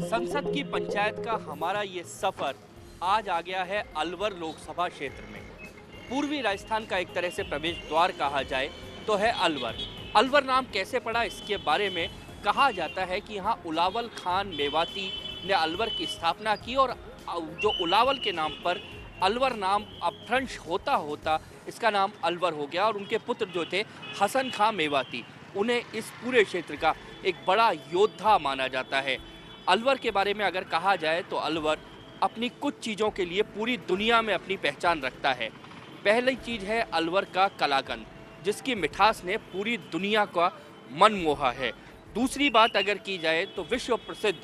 संसद की पंचायत का हमारा ये सफर आज आ गया है अलवर लोकसभा क्षेत्र में। पूर्वी राजस्थान का एक तरह से प्रवेश द्वार कहा जाए तो है अलवर। अलवर नाम कैसे पड़ा, इसके बारे में कहा जाता है कि यहाँ उलावल खान मेवाती ने अलवर की स्थापना की और जो उलावल के नाम पर अलवर नाम अपभ्रंश होता होता इसका नाम अलवर हो गया और उनके पुत्र जो थे हसन खां मेवाती, उन्हें इस पूरे क्षेत्र का एक बड़ा योद्धा माना जाता है। अलवर के बारे में अगर कहा जाए तो अलवर अपनी कुछ चीज़ों के लिए पूरी दुनिया में अपनी पहचान रखता है। पहली चीज़ है अलवर का कलाकंद, जिसकी मिठास ने पूरी दुनिया का मन मोहा है। दूसरी बात अगर की जाए तो विश्व प्रसिद्ध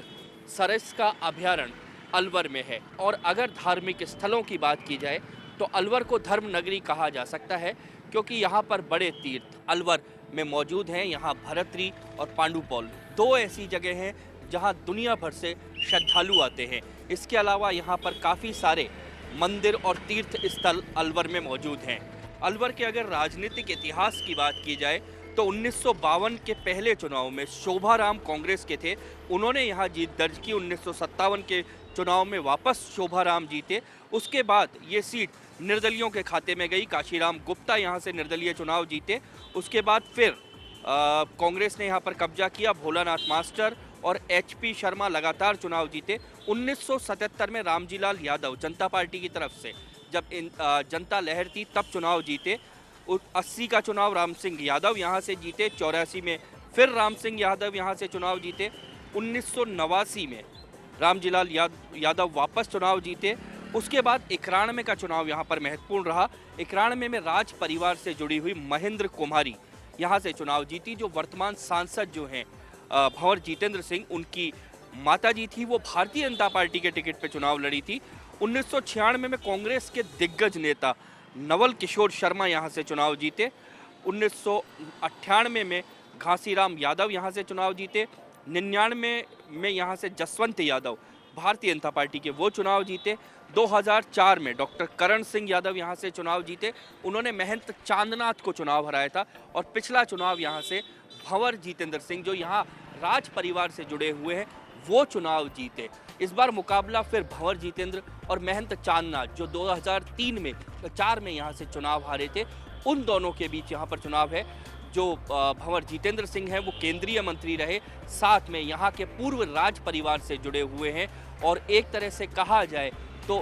सरस का अभयारण्य अलवर में है। और अगर धार्मिक स्थलों की बात की जाए तो अलवर को धर्म नगरी कहा जा सकता है, क्योंकि यहाँ पर बड़े तीर्थ अलवर में मौजूद हैं। यहाँ भरतरी और पांडुपौल दो ऐसी जगह हैं जहाँ दुनिया भर से श्रद्धालु आते हैं। इसके अलावा यहाँ पर काफ़ी सारे मंदिर और तीर्थ स्थल अलवर में मौजूद हैं। अलवर के अगर राजनीतिक इतिहास की बात की जाए तो 1952 के पहले चुनाव में शोभाराम कांग्रेस के थे, उन्होंने यहाँ जीत दर्ज की। 1957 के चुनाव में वापस शोभाराम जीते। उसके बाद ये सीट निर्दलियों के खाते में गई। काशीराम गुप्ता यहाँ से निर्दलीय चुनाव जीते। उसके बाद फिर कांग्रेस ने यहाँ पर कब्जा किया। भोलानाथ मास्टर और HP शर्मा लगातार चुनाव जीते। 1977 में रामजीलाल यादव जनता पार्टी की तरफ से जब जनता लहर थी तब चुनाव जीते। 80 का चुनाव राम सिंह यादव यहाँ से जीते। 84 में फिर राम सिंह यादव यहाँ से चुनाव जीते। 1989 में रामजीलाल यादव वापस चुनाव जीते। उसके बाद 91 का चुनाव यहाँ पर महत्वपूर्ण रहा। 91 में राज परिवार से जुड़ी हुई महेंद्र कुमारी यहाँ से चुनाव जीती, जो वर्तमान सांसद जो हैं भंवर जितेंद्र सिंह, उनकी माताजी थी, वो भारतीय जनता पार्टी के टिकट पर चुनाव लड़ी थी। 1996 में कांग्रेस के दिग्गज नेता नवल किशोर शर्मा यहाँ से चुनाव जीते। 1998 में घासीराम यादव यहाँ से चुनाव जीते। 99 में यहाँ से जसवंत यादव भारतीय जनता पार्टी के वो चुनाव जीते। 2004 में डॉक्टर करण सिंह यादव यहाँ से चुनाव जीते, उन्होंने महंत चांदनाथ को चुनाव हराया था। और पिछला चुनाव यहाँ से भंवर जितेंद्र सिंह, जो यहाँ राज परिवार से जुड़े हुए हैं, वो चुनाव जीते। इस बार मुकाबला फिर भंवर जितेंद्र और महंत चांदनाथ, जो 2004 में यहाँ से चुनाव हारे थे, उन दोनों के बीच यहाँ पर चुनाव है। जो भंवर जितेंद्र सिंह हैं वो केंद्रीय मंत्री रहे, साथ में यहाँ के पूर्व राज परिवार से जुड़े हुए हैं और एक तरह से कहा जाए तो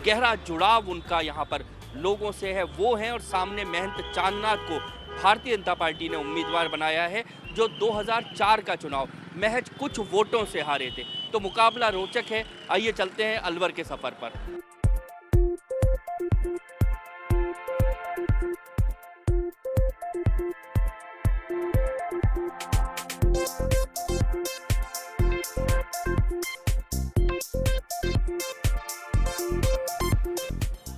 गहरा जुड़ाव उनका यहाँ पर लोगों से है, वो हैं। और सामने महंत चांदनाथ को भारतीय जनता पार्टी ने उम्मीदवार बनाया है, जो 2004 का चुनाव महज कुछ वोटों से हारे थे। तो मुकाबला रोचक है। आइए चलते हैं अलवर के सफर पर।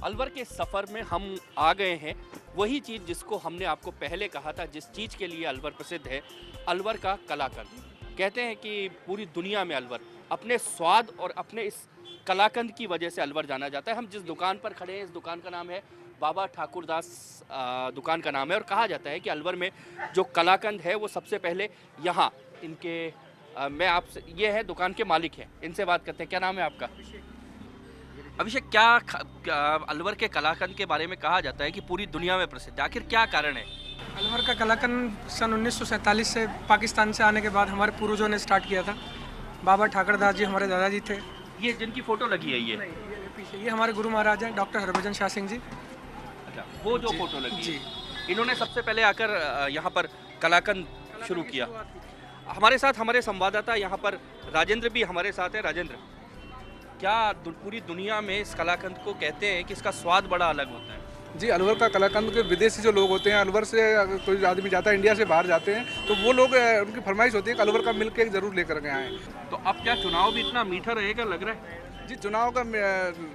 अलवर के सफ़र में हम आ गए हैं वही चीज़ जिसको हमने आपको पहले कहा था, जिस चीज़ के लिए अलवर प्रसिद्ध है, अलवर का कलाकंद। कहते हैं कि पूरी दुनिया में अलवर अपने स्वाद और अपने इस कलाकंद की वजह से अलवर जाना जाता है। हम जिस दुकान पर खड़े हैं, इस दुकान का नाम है बाबा ठाकुरदास दुकान का नाम है। और कहा जाता है कि अलवर में जो कलाकंद है वो सबसे पहले यहाँ इनके मैं आपसे, ये है दुकान के मालिक हैं, इनसे बात करते हैं। क्या नाम है आपका? अभिषेक, क्या अलवर के कलाकंद के बारे में कहा जाता है कि पूरी दुनिया में प्रसिद्ध, आखिर क्या कारण है? अलवर का कलाकंद सन 1947 से पाकिस्तान से आने के बाद हमारे पूर्वजों ने स्टार्ट किया था। बाबा ठाकुरदास जी हमारे दादाजी थे। ये जिनकी फ़ोटो लगी है ये पीछे ये हमारे गुरु महाराज हैं, डॉक्टर हरभजन शाह सिंह जी। अच्छा, वो जो फोटो लगी जी, इन्होंने सबसे पहले आकर यहाँ पर कलाकंद शुरू किया। हमारे साथ हमारे संवाददाता यहाँ पर राजेंद्र भी हमारे साथ है। राजेंद्र, क्या पूरी दुनिया में इस कलाकंद को कहते हैं कि इसका स्वाद बड़ा अलग होता है? जी, अलवर का कलाकंद के विदेशी जो लोग होते हैं, अलवर से अगर कोई आदमी जाता है, इंडिया से बाहर जाते हैं, तो वो लोग उनकी फरमाइश होती है कि अलवर का मिल्क केक ज़रूर लेकर के आएँ। तो अब क्या चुनाव भी इतना मीठा रहेगा लग रहा है? जी, चुनाव का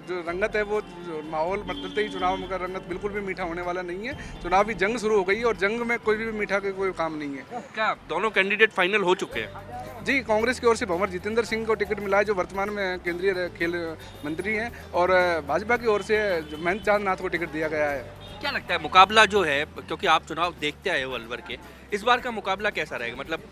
जो रंगत है, वो जो माहौल बदलते ही चुनाव का रंगत बिल्कुल भी मीठा होने वाला नहीं है। चुनावी जंग शुरू हो गई है और जंग में कोई भी मीठा का कोई काम नहीं है। क्या दोनों कैंडिडेट फाइनल हो चुके हैं? जी, कांग्रेस की ओर से भंवर जितेंद्र सिंह को टिकट मिला है, जो वर्तमान में केंद्रीय खेल मंत्री हैं, और भाजपा की ओर से महेंद्र चांद नाथ को टिकट दिया गया है। क्या लगता है मुकाबला जो है, क्योंकि आप चुनाव देखते आए हो अलवर के, इस बार का मुकाबला कैसा रहेगा? मतलब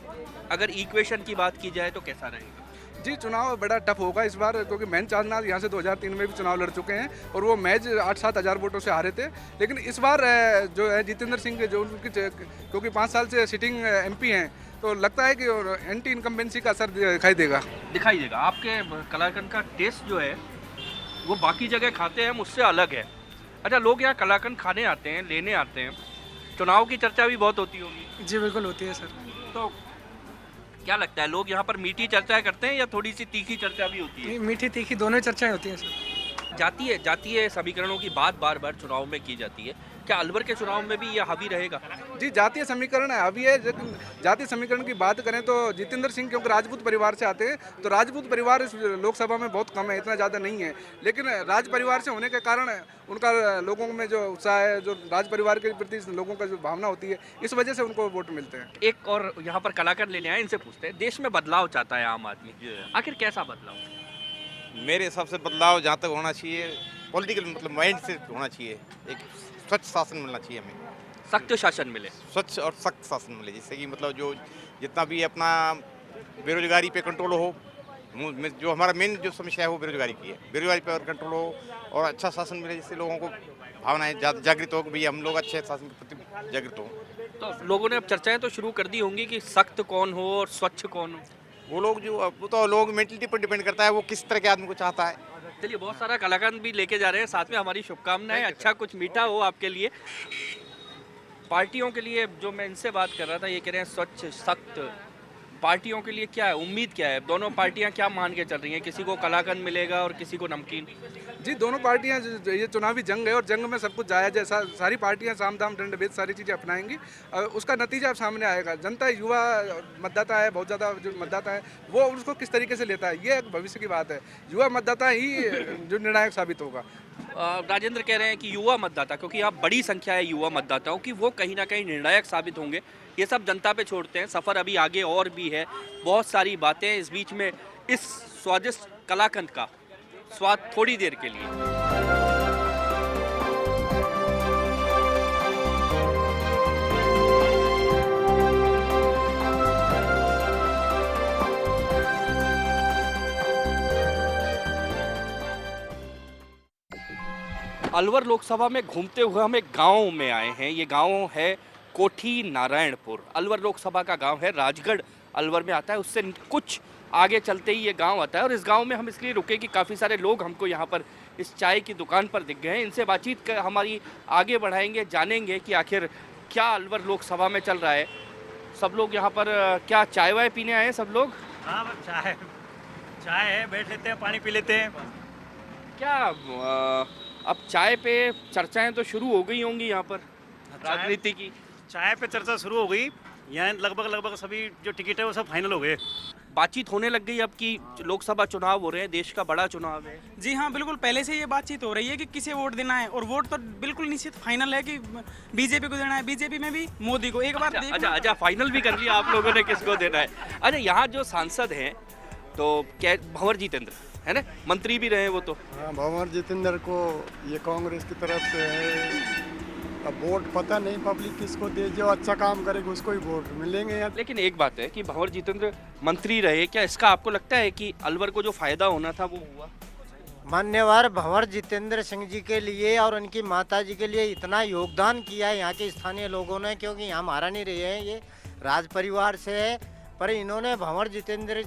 अगर इक्वेशन की बात की जाए तो कैसा रहेगा? जी, चुनाव बड़ा टफ होगा इस बार, क्योंकि महेंद्र चांद नाथ यहाँ से 2003 में भी चुनाव लड़ चुके हैं और वो मैच 8-7 हज़ार वोटों से हारे थे। लेकिन इस बार जो है जितेंद्र सिंह के जो उनकी क्योंकि 5 साल से सिटिंग एमपी हैं, तो लगता है कि एंटी इनकम्बेंसी का असर दिखाई देगा। आपके कलाकंद का टेस्ट जो है वो बाकी जगह खाते हैं मुझसे अलग है। अच्छा, लोग यहाँ कलाकंद खाने आते हैं, लेने आते हैं, चुनाव की चर्चा भी बहुत होती होगी। जी बिल्कुल होती है सर। तो क्या लगता है लोग यहाँ पर मीठी चर्चा करते हैं या थोड़ी सी तीखी चर्चा भी होती है? मीठी तीखी दोनों चर्चाएं होती हैं सर। जातीय समीकरणों की बात बार बार चुनाव में की जाती है, क्या अलवर के चुनाव में भी यह हावी रहेगा? जी, जातीय समीकरण हावी है, लेकिन जातीय समीकरण की बात करें तो जितेंद्र सिंह क्योंकि राजपूत परिवार से आते हैं, तो राजपूत परिवार इस लोकसभा में बहुत कम है, इतना ज़्यादा नहीं है। लेकिन राज परिवार से होने के कारण उनका लोगों में जो उत्साह है, जो राज परिवार के प्रति लोगों का जो भावना होती है, इस वजह से उनको वोट मिलते हैं। एक और यहाँ पर कलाकार लेने आए, इनसे पूछते हैं, देश में बदलाव चाहता है आम आदमी, आखिर कैसा बदलाव? मेरे हिसाब से बदलाव जहाँ तक होना चाहिए, पॉलिटिकल मतलब माइंड से होना चाहिए। एक स्वच्छ शासन मिलना चाहिए हमें, सख्त शासन मिले, स्वच्छ और सख्त शासन मिले, जिससे कि मतलब जो जितना भी अपना बेरोजगारी पे कंट्रोल हो। जो हमारा मेन जो समस्या है वो बेरोजगारी की है, बेरोजगारी पे और कंट्रोल हो और अच्छा शासन मिले, जिससे लोगों को भावनाएं जागृत हो कि भैया हम लोग अच्छे शासन के प्रति जागृत हो। तो लोगों ने अब चर्चाएं तो शुरू कर दी होंगी कि सख्त कौन हो और स्वच्छ कौन हो। वो तो लोग मेंटलिटी पर डिपेंड करता है, वो किस तरह के आदमी को चाहता है। चलिए, बहुत सारा कलाकार भी लेके जा रहे हैं, साथ में हमारी शुभकामनाएं, अच्छा कुछ मीठा हो आपके लिए। पार्टियों के लिए जो मैं इनसे बात कर रहा था, ये कह रहे हैं स्वच्छ सख्त। पार्टियों के लिए क्या है, उम्मीद क्या है? दोनों पार्टियां क्या मान के चल रही हैं? किसी को कलाकंद मिलेगा और किसी को नमकीन। जी, दोनों पार्टियां ये चुनावी जंग है और जंग में सब कुछ जायज़ है। सारी पार्टियां साम दाम दंड भेद सारी चीज़ें अपनाएंगी और उसका नतीजा सामने आएगा। जनता, युवा मतदाता है, बहुत ज़्यादा जो मतदाता है, वो उसको किस तरीके से लेता है, ये एक भविष्य की बात है। युवा मतदाता ही जो निर्णायक साबित होगा। राजेंद्र कह रहे हैं कि युवा मतदाता, क्योंकि यहाँ बड़ी संख्या है युवा मतदाताओं की, वो कहीं ना कहीं निर्णायक साबित होंगे। ये सब जनता पे छोड़ते हैं, सफ़र अभी आगे और भी है, बहुत सारी बातें। इस बीच में इस स्वादिष्ट कलाकंद का स्वाद थोड़ी देर के लिए। अलवर लोकसभा में घूमते हुए हम एक गांव में आए हैं। ये गांव है कोठी नारायणपुर। अलवर लोकसभा का गांव है, राजगढ़ अलवर में आता है, उससे कुछ आगे चलते ही ये गांव आता है। और इस गांव में हम इसलिए रुके कि काफ़ी सारे लोग हमको यहाँ पर इस चाय की दुकान पर दिख गए हैं। इनसे बातचीत कर हमारी आगे बढ़ाएंगे, जानेंगे कि आखिर क्या अलवर लोकसभा में चल रहा है। सब लोग यहाँ पर क्या चाय वाय पीने आए हैं सब लोग? हाँ, चाय है, बैठ लेते हैं, पानी पी लेते हैं। क्या अब चाय पे चर्चाएं तो शुरू हो गई होंगी यहाँ पर राजनीति की? चाय पे चर्चा शुरू हो गई। यहाँ लगभग सभी जो टिकट है वो सब फाइनल हो गए। बातचीत होने लग गई अब कि लोकसभा चुनाव हो रहे हैं, देश का बड़ा चुनाव है। जी हाँ, बिल्कुल पहले से ये बातचीत हो रही है कि किसे वोट देना है, और वोट तो बिल्कुल निश्चित फाइनल है कि बीजेपी को देना है। बीजेपी में भी मोदी को एक बार अच्छा, फाइनल भी कर लिया आप लोगों ने किसको देना है। अच्छा, यहाँ जो सांसद हैं तो क्या भंवर जितेंद्र है ना, मंत्री भी रहे वो तो। हाँ, भंवर जितेंद्र को ये कांग्रेस की तरफ से है। अब वोट पता नहीं पब्लिक किसको दे, जो अच्छा काम करेगा उसको ही वोट मिलेंगे यहाँ। लेकिन एक बात है कि भंवर जितेंद्र मंत्री रहे, क्या इसका आपको लगता है कि अलवर को जो फायदा होना था वो हुआ? मान्यवर भंवर जितेंद्र सिंह जी के लिए और उनकी माता जी के लिए इतना योगदान किया है यहाँ के स्थानीय लोगों ने, क्योंकि यहाँ हमारा नहीं रहे हैं, ये राज परिवार से है, पर इन्होंने भंवर जितेंद्र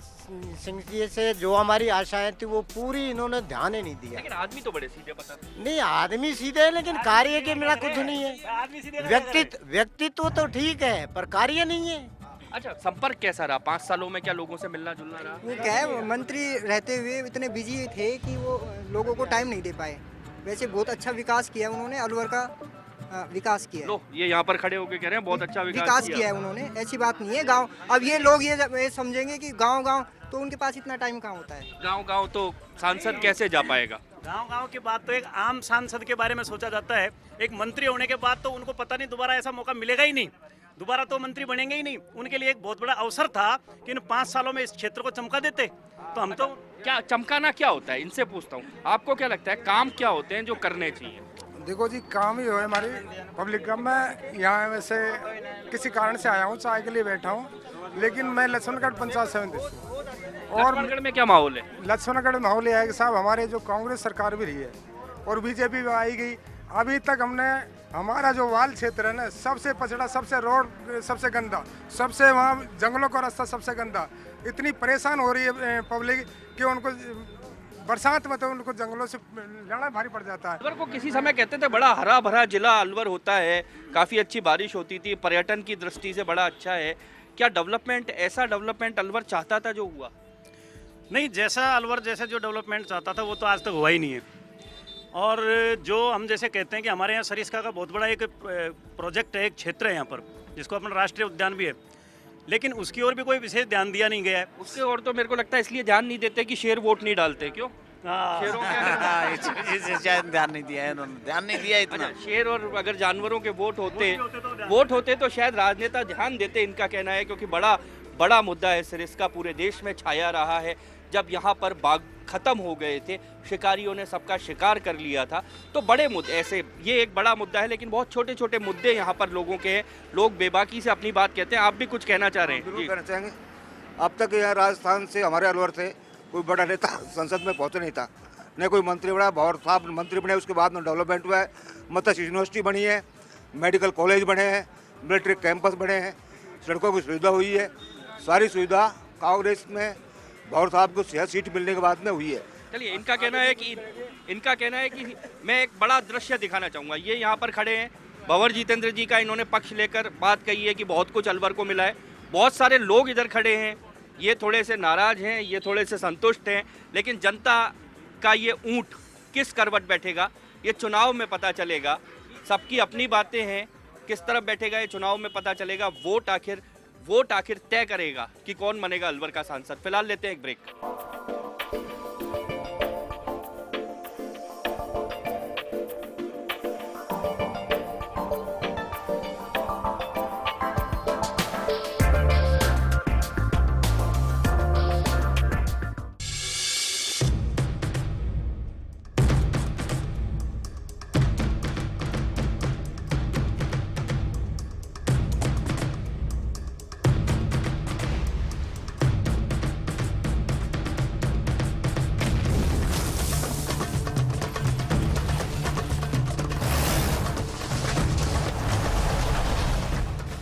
सिंह जी से जो हमारी आशाएं थी वो पूरी इन्होंने ध्यान ही नहीं दिया। लेकिन आदमी तो बड़े सीधे पता नहीं, आदमी सीधे है लेकिन कार्य के मेरा कुछ नहीं है। व्यक्तित्व तो ठीक है पर कार्य नहीं है। अच्छा, संपर्क कैसा रहा 5 सालों में? क्या लोगों से मिलना जुलना रहा? वो क्या है, वो मंत्री रहते हुए इतने बिजी थे कि वो लोगों को टाइम नहीं दे पाए। वैसे बहुत अच्छा विकास किया है उन्होंने, अलवर का विकास किया है। लो ये यहाँ पर खड़े होके कह रहे हैं बहुत अच्छा विकास किया है उन्होंने, ऐसी बात नहीं है। गांव, अब ये लोग ये समझेंगे कि गांव गांव, तो उनके पास इतना टाइम कहाँ होता है। गांव गांव तो सांसद कैसे जा पाएगा? गांव के बाद तो एक आम सांसद के बारे में सोचा जाता है, एक मंत्री होने के बाद तो उनको पता नहीं दोबारा ऐसा मौका मिलेगा ही नहीं, दोबारा तो मंत्री बनेंगे ही नहीं। उनके लिए एक बहुत बड़ा अवसर था कि इन 5 सालों में इस क्षेत्र को चमका देते, तो हम तो क्या चमकाना क्या होता है, इनसे पूछता हूँ, आपको क्या लगता है काम क्या होते हैं जो करने चाहिए? देखो जी, काम ही हो है हमारी पब्लिक का। मैं यहाँ वैसे किसी कारण से आया हूँ, चाय के लिए बैठा हूँ, लेकिन मैं लक्ष्मणगढ़ पंचायत समिति से। और लक्ष्मणगढ़ में क्या माहौल है? लक्ष्मणगढ़ माहौल यह है कि साहब हमारे जो कांग्रेस सरकार भी रही है और बीजेपी भी आई गई, अभी तक हमने हमारा जो वाल क्षेत्र है ना, सबसे पछड़ा, सबसे रोड सबसे गंदा, सबसे वहाँ जंगलों का रास्ता सबसे गंदा, इतनी परेशान हो रही है पब्लिक कि उनको बरसात में तो उनको जंगलों से लड़ना भारी पड़ जाता है। अलवर को किसी समय कहते थे बड़ा हरा भरा जिला अलवर होता है, काफ़ी अच्छी बारिश होती थी, पर्यटन की दृष्टि से बड़ा अच्छा है। क्या डेवलपमेंट, ऐसा डेवलपमेंट अलवर चाहता था जो हुआ? नहीं, जैसा अलवर जैसे जो डेवलपमेंट चाहता था वो तो आज तक हुआ ही नहीं है। और जो हम जैसे कहते हैं कि हमारे यहाँ सरिस्का का बहुत बड़ा एक प्रोजेक्ट है, एक क्षेत्र है यहाँ पर जिसको अपना राष्ट्रीय उद्यान भी है, लेकिन उसकी ओर भी कोई विशेष ध्यान दिया नहीं गया है। उसके और तो मेरे को लगता है इसलिए ध्यान नहीं देते कि शेर वोट नहीं डालते, क्यों? शेरों के शायद ध्यान नहीं दिया है उन्होंने, ध्यान नहीं दिया इतना। अच्छा, शेर और अगर जानवरों के वोट होते तो शायद राजनेता ध्यान देते, इनका कहना है, क्योंकि बड़ा मुद्दा है सरिस्का, पूरे देश में छाया रहा है। जब यहाँ पर बाघ खत्म हो गए थे, शिकारियों ने सबका शिकार कर लिया था, तो बड़े मुद्दे ऐसे, ये एक बड़ा मुद्दा है, लेकिन बहुत छोटे छोटे मुद्दे यहाँ पर लोगों के हैं। लोग बेबाकी से अपनी बात कहते हैं। आप भी कुछ कहना चाह रहे हैं? जरूर कहना चाहेंगे। अब तक यहाँ राजस्थान से, हमारे अलवर से कोई बड़ा नेता संसद में पहुँचा नहीं था, न कोई मंत्री बना। बहुत साहब मंत्री बने, उसके बाद में डेवलपमेंट हुआ है, मत्स्य यूनिवर्सिटी बनी है, मेडिकल कॉलेज बने हैं, मिलिट्री कैंपस बने हैं, सड़कों की सुविधा हुई है। सारी सुविधा कांग्रेस में भवर साहब को सीट मिलने के बाद में हुई है। चलिए, इनका कहना है कि मैं एक बड़ा दृश्य दिखाना चाहूँगा। ये यहाँ पर खड़े हैं, भंवर जितेंद्र जी का इन्होंने पक्ष लेकर बात कही है कि बहुत कुछ अलवर को मिला है। बहुत सारे लोग इधर खड़े हैं, ये थोड़े से नाराज हैं, ये थोड़े से संतुष्ट हैं, लेकिन जनता का ये ऊँट किस करवट बैठेगा ये चुनाव में पता चलेगा। सबकी अपनी बातें हैं, किस तरफ बैठेगा ये चुनाव में पता चलेगा। वोट आखिर तय करेगा कि कौन बनेगा अलवर का सांसद। फिलहाल लेते हैं एक ब्रेक।